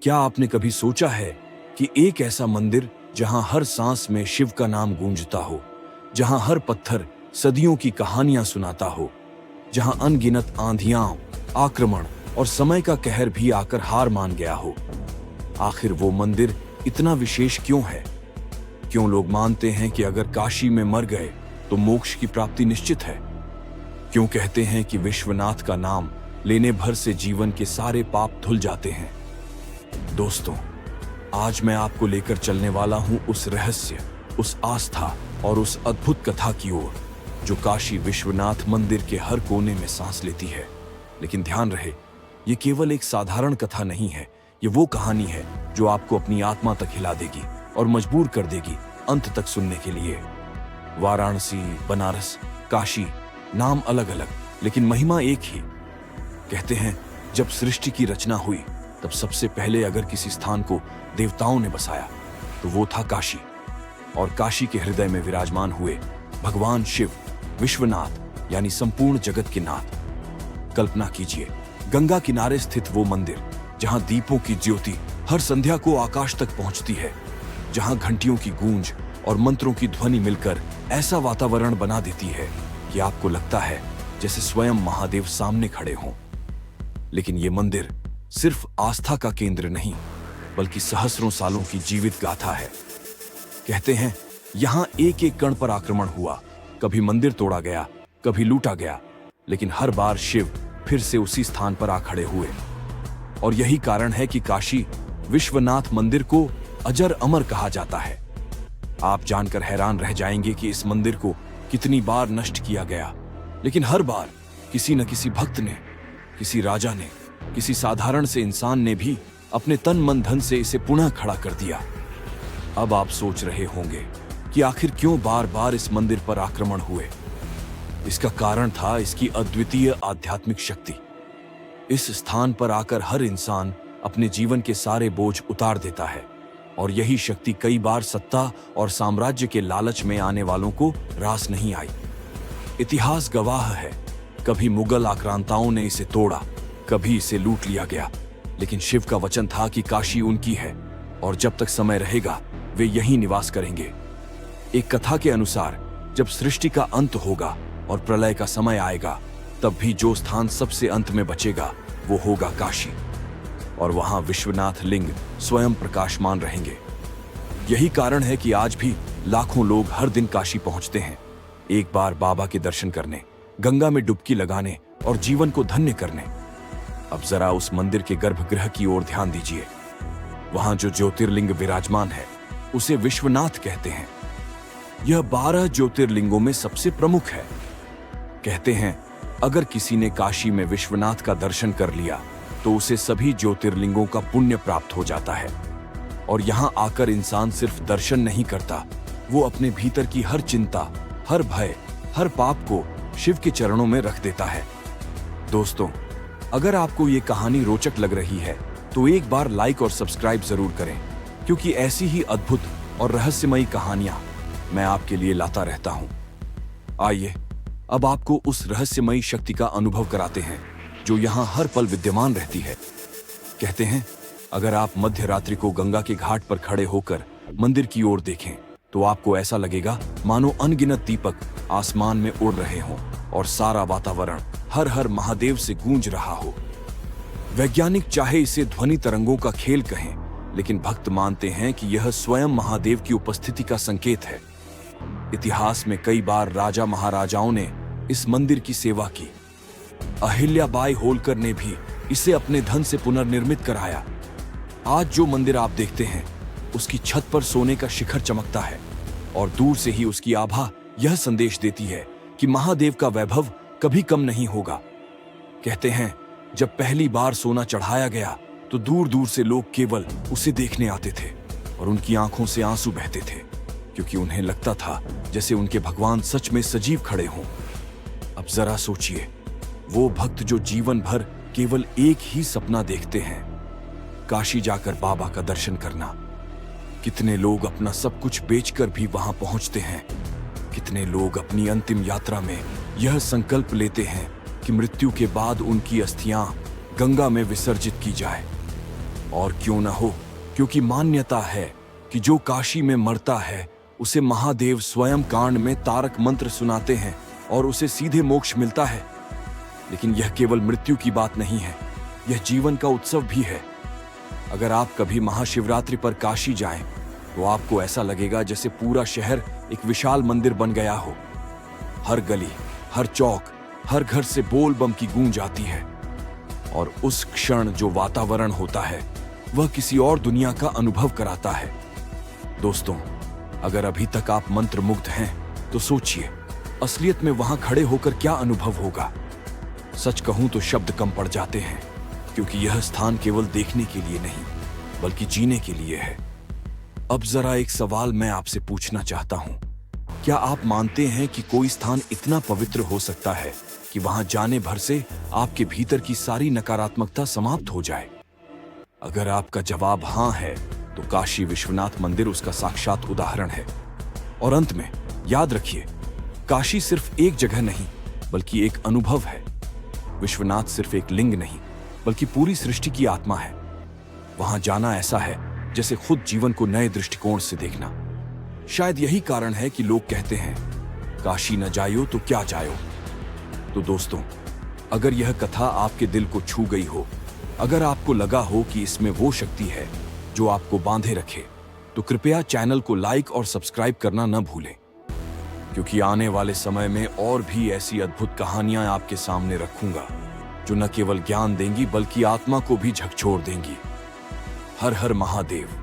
क्या आपने कभी सोचा है कि एक ऐसा मंदिर जहां हर सांस में शिव का नाम गूंजता हो, जहां हर पत्थर सदियों की कहानियां सुनाता हो, जहां अनगिनत आंधियां, आक्रमण और समय का कहर भी आकर हार मान गया हो? आखिर वो मंदिर इतना विशेष क्यों है? क्यों लोग मानते हैं कि अगर काशी में मर गए तो मोक्ष की प्राप्ति निश्चित है? क्यों कहते हैं कि विश्वनाथ का नाम लेने भर से जीवन के सारे पाप धुल जाते हैं? दोस्तों, आज मैं आपको लेकर चलने वाला हूं उस रहस्य, उस आस्था और उस अद्भुत कथा की ओर जो काशी विश्वनाथ मंदिर के हर कोने में सांस लेती है। लेकिन ध्यान रहे, ये केवल एक साधारण कथा नहीं है। ये वो कहानी है जो आपको अपनी आत्मा तक हिला देगी और मजबूर कर देगी अंत तक सुनने के लिए। वाराणसी, बनारस, काशी, नाम अलग अलग लेकिन महिमा एक ही। कहते हैं जब सृष्टि की रचना हुई तब सबसे पहले अगर किसी स्थान को देवताओं ने बसाया तो वो था काशी। और काशी के हृदय में विराजमान हुए भगवान शिव, विश्वनाथ यानी संपूर्ण जगत के नाथ। कल्पना कीजिए, गंगा किनारे स्थित वो मंदिर जहां दीपों की ज्योति हर संध्या को आकाश तक पहुंचती है, जहां घंटियों की गूंज और मंत्रों की ध्वनि मिलकर ऐसा वातावरण बना देती है कि आपको लगता है जैसे स्वयं महादेव सामने खड़े हों। लेकिन ये मंदिर सिर्फ आस्था का केंद्र नहीं बल्कि सहस्रों सालों की जीवित गाथा है। कहते हैं यहां एक एक कण पर आक्रमण हुआ, कभी मंदिर तोड़ा गया, कभी लूटा गया, लेकिन हर बार शिव फिर से उसी स्थान पर आ खड़े हुए। और यही कारण है कि काशी विश्वनाथ मंदिर को अजर अमर कहा जाता है। आप जानकर हैरान रह जाएंगे कि इस मंदिर को कितनी बार नष्ट किया गया, लेकिन हर बार किसी न किसी भक्त ने, किसी राजा ने, किसी साधारण से इंसान ने भी अपने तन मन धन से इसे पुनः खड़ा कर दिया। अब आप सोच रहे होंगे कि आखिर क्यों बार बार इस मंदिर पर आक्रमण हुए? इसका कारण था इसकी अद्वितीय आध्यात्मिक शक्ति। इस स्थान पर आकर हर इंसान अपने जीवन के सारे बोझ उतार देता है, और यही शक्ति कई बार सत्ता और साम्राज्य के लालच में आने वालों को रास नहीं आई। इतिहास गवाह है, कभी मुगल आक्रांताओं ने इसे तोड़ा, कभी इसे लूट लिया गया, लेकिन शिव का वचन था कि काशी उनकी है और जब तक समय रहेगा वे यहीं निवास करेंगे। एक कथा के अनुसार जब सृष्टि का अंत होगा और प्रलय का समय आएगा, तब भी जो स्थान सबसे अंत में बचेगा वो होगा काशी, और वहां विश्वनाथ लिंग स्वयं प्रकाशमान रहेंगे। यही कारण है कि आज भी लाखों लोग हर दिन काशी पहुंचते हैं, एक बार बाबा के दर्शन करने, गंगा में डुबकी लगाने और जीवन को धन्य करने। अब जरा उस मंदिर के गर्भगृह की ओर ध्यान दीजिए। वहां जो ज्योतिर्लिंग विराजमान है उसे विश्वनाथ कहते हैं। यह 12 ज्योतिर्लिंगों में सबसे प्रमुख है। कहते हैं अगर किसी ने काशी में विश्वनाथ का दर्शन कर लिया तो उसे सभी ज्योतिर्लिंगों का पुण्य प्राप्त हो जाता है। और यहां आकर इंसान सिर्फ दर्शन नहीं करता, वो अपने भीतर की हर चिंता, हर भय, हर पाप को शिव के चरणों में रख देता है। दोस्तों, अगर आपको ये कहानी रोचक लग रही है तो एक बार लाइक और सब्सक्राइब जरूर करें, क्योंकि ऐसी ही अद्भुत और रहस्यमयी कहानियां मैं आपके लिए लाता रहता हूं। आइए अब आपको उस रहस्यमयी शक्ति का अनुभव कराते हैं जो यहां हर पल विद्यमान रहती है। कहते हैं अगर आप मध्य रात्रि को गंगा के घाट पर खड़े होकर मंदिर की ओर देखें तो आपको ऐसा लगेगा मानो अनगिनत दीपक आसमान में उड़ रहे हों और सारा वातावरण हर हर महादेव से गूंज रहा हो। वैज्ञानिक चाहे इसे ध्वनि तरंगों का खेल कहें, लेकिन भक्त मानते हैं कि यह स्वयं महादेव की उपस्थिति का संकेत है। इतिहास में कई बार राजा महाराजाओं ने इस मंदिर की सेवा की। अहिल्याबाई होलकर ने भी इसे अपने धन से पुनर्निर्मित कराया। आज जो मंदिर आप देखते हैं उसकी छत पर सोने का शिखर चमकता है, और दूर से ही उसकी आभा यह संदेश देती है कि महादेव का वैभव कभी कम नहीं होगा। कहते हैं जब पहली बार सोना चढ़ाया गया तो दूर दूर से लोग केवल उसे देखने आते थे और उनकी आंखों से आंसू बहते थे, क्योंकि उन्हें लगता था जैसे उनके भगवान सच में सजीव खड़े हों। अब जरा सोचिए, वो भक्त जो जीवन भर केवल एक ही सपना देखते हैं, काशी जाकर बाबा का दर्शन करना। कितने लोग अपना सब कुछ बेचकर भी वहां पहुंचते हैं। कितने लोग अपनी अंतिम यात्रा में यह संकल्प लेते हैं कि मृत्यु के बाद उनकी अस्थियां गंगा में विसर्जित की जाए। और क्यों न हो, क्योंकि मान्यता है कि जो काशी में मरता है उसे महादेव स्वयं कांड में तारक मंत्र सुनाते हैं और उसे सीधे मोक्ष मिलता है। लेकिन यह केवल मृत्यु की बात नहीं है, यह जीवन का उत्सव भी है। अगर आप कभी महाशिवरात्रि पर काशी जाएं, तो आपको ऐसा लगेगा जैसे पूरा शहर एक विशाल मंदिर बन गया हो। हर गली, हर चौक, हर घर से बोल बम की गूंज आती है और उस क्षण जो वातावरण होता है वह किसी और दुनिया का अनुभव कराता है। दोस्तों, अगर अभी तक आप मंत्रमुग्ध हैं तो सोचिए, असलियत में वहां खड़े होकर क्या अनुभव होगा। सच कहूं तो शब्द कम पड़ जाते हैं, क्योंकि यह स्थान केवल देखने के लिए नहीं बल्कि जीने के लिए है। अब जरा एक सवाल मैं आपसे पूछना चाहता हूं, क्या आप मानते हैं कि कोई स्थान इतना पवित्र हो सकता है कि वहां जाने भर से आपके भीतर की सारी नकारात्मकता समाप्त हो जाए? अगर आपका जवाब हां है, तो काशी विश्वनाथ मंदिर उसका साक्षात उदाहरण है। और अंत में याद रखिए, काशी सिर्फ एक जगह नहीं बल्कि एक अनुभव है। विश्वनाथ सिर्फ एक लिंग नहीं बल्कि पूरी सृष्टि की आत्मा है। वहां जाना ऐसा है जैसे खुद जीवन को नए दृष्टिकोण से देखना। शायद यही कारण है कि लोग कहते हैं, काशी न जायो तो क्या जायो। तो दोस्तों, अगर यह कथा आपके दिल को छू गई हो, अगर आपको लगा हो कि इसमें वो शक्ति है जो आपको बांधे रखे, तो कृपया चैनल को लाइक और सब्सक्राइब करना न भूलें, क्योंकि आने वाले समय में और भी ऐसी अद्भुत कहानियां आपके सामने रखूंगा जो न केवल ज्ञान देंगी बल्कि आत्मा को भी झकझोर देंगी। हर हर महादेव।